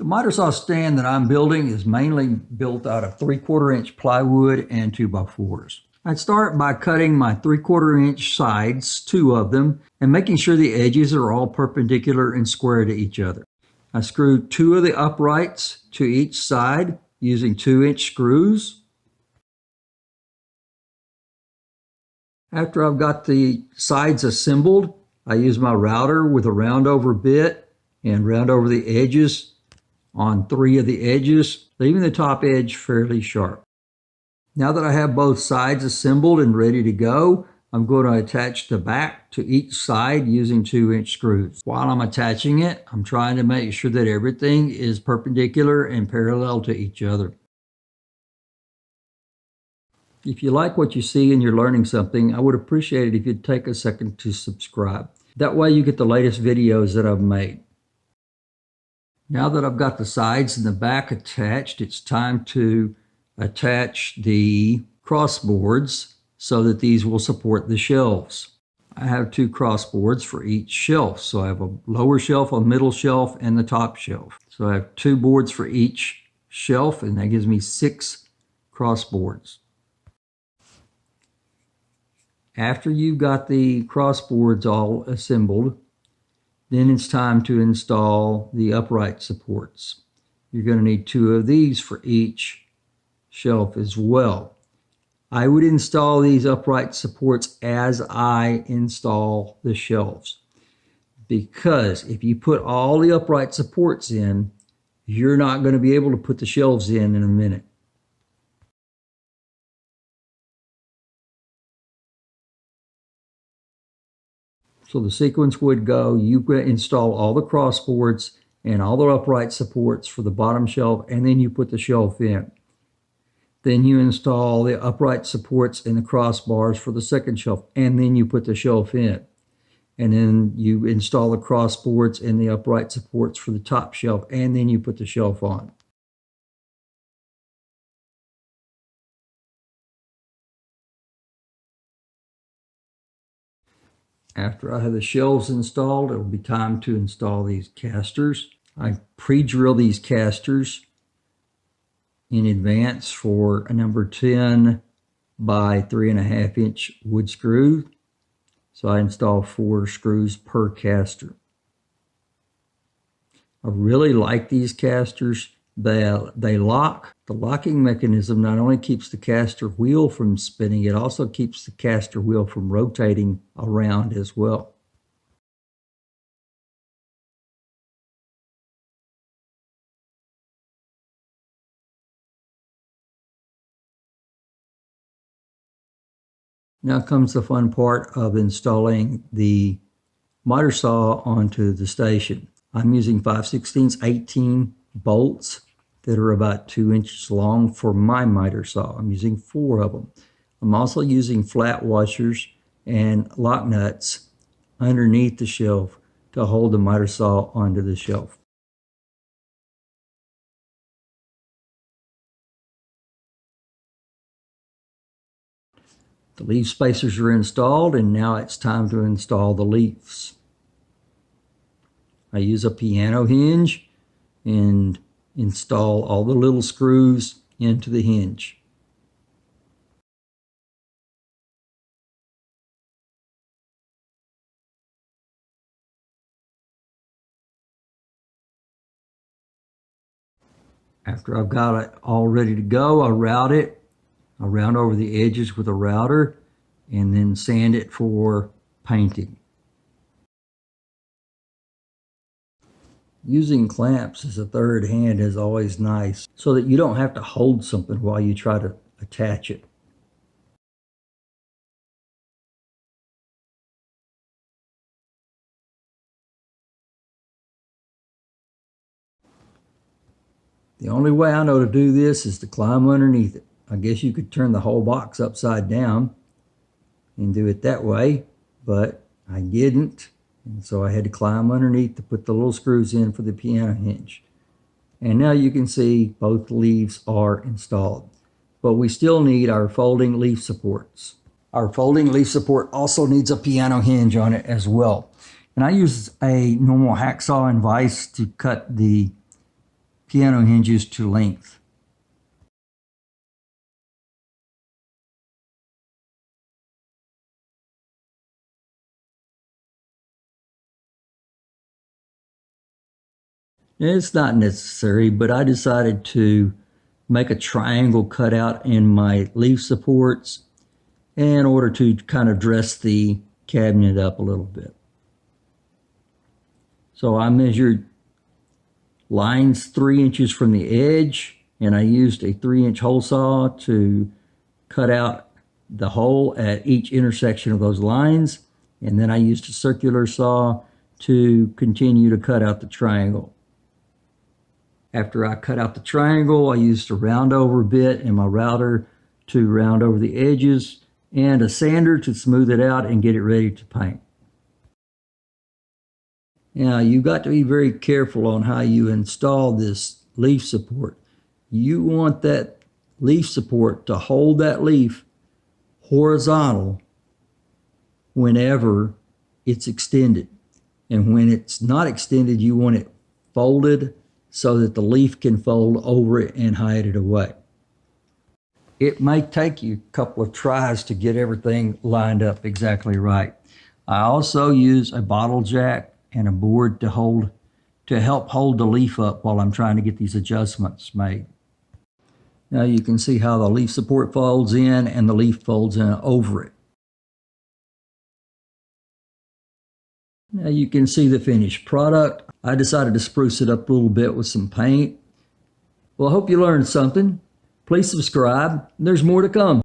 miter saw stand that I'm building is mainly built out of 3/4 inch plywood and 2x4s. I'd start by cutting my 3/4 inch sides, 2 of them, and making sure the edges are all perpendicular and square to each other. I screwed 2 of the uprights to each side using 2-inch screws. After I've got the sides assembled, I use my router with a round over bit and round over the edges on 3 of the edges, leaving the top edge fairly sharp. Now that I have both sides assembled and ready to go, I'm going to attach the back to each side using 2-inch screws. While I'm attaching it, I'm trying to make sure that everything is perpendicular and parallel to each other. If you like what you see and you're learning something, I would appreciate it if you'd take a second to subscribe. That way you get the latest videos that I've made. Now that I've got the sides and the back attached, it's time to attach the crossboards so that these will support the shelves. I have 2 crossboards for each shelf. So I have a lower shelf, a middle shelf, and the top shelf. So I have 2 boards for each shelf, and that gives me 6 crossboards. After you've got the crossboards all assembled, then it's time to install the upright supports. You're going to need 2 of these for each shelf as well. I would install these upright supports as I install the shelves, because if you put all the upright supports in, you're not going to be able to put the shelves in a minute. So the sequence would go, you install all the crossboards and all the upright supports for the bottom shelf, and then you put the shelf in. Then you install the upright supports and the crossbars for the second shelf, and then you put the shelf in. And then you install the crossboards and the upright supports for the top shelf, and then you put the shelf on. After I have the shelves installed, it'll be time to install these casters. I pre-drill these casters in advance for a number 10 by 3.5 inch wood screw. So I install 4 screws per caster. I really like these casters. They lock. The locking mechanism not only keeps the caster wheel from spinning, it also keeps the caster wheel from rotating around as well. Now comes the fun part of installing the miter saw onto the station. I'm using 5/16 18 bolts that are about 2 inches long for my miter saw. I'm using 4 of them. I'm also using flat washers and lock nuts underneath the shelf to hold the miter saw onto the shelf. The leaf spacers are installed, and now it's time to install the leaves. I use a piano hinge and install all the little screws into the hinge. After I've got it all ready to go, I route it. I round over the edges with a router and then sand it for painting. Using clamps as a third hand is always nice, so that you don't have to hold something while you try to attach it. The only way I know to do this is to climb underneath it. I guess you could turn the whole box upside down and do it that way, but I didn't. And so I had to climb underneath to put the little screws in for the piano hinge. And now you can see both leaves are installed. But we still need our folding leaf supports. Our folding leaf support also needs a piano hinge on it as well. And I use a normal hacksaw and vise to cut the piano hinges to length. It's not necessary, but I decided to make a triangle cutout in my leaf supports in order to kind of dress the cabinet up a little bit. So I measured lines 3 inches from the edge, and I used a 3-inch hole saw to cut out the hole at each intersection of those lines. And then I used a circular saw to continue to cut out the triangle. After I cut out the triangle, I used a round over bit in my router to round over the edges and a sander to smooth it out and get it ready to paint. Now, you've got to be very careful on how you install this leaf support. You want that leaf support to hold that leaf horizontal whenever it's extended. And when it's not extended, you want it folded so that the leaf can fold over it and hide it away. It may take you a couple of tries to get everything lined up exactly right. I also use a bottle jack and a board to help hold the leaf up while I'm trying to get these adjustments made. Now you can see how the leaf support folds in and the leaf folds in over it. Now you can see the finished product. I decided to spruce it up a little bit with some paint. Well, I hope you learned something. Please subscribe. There's more to come.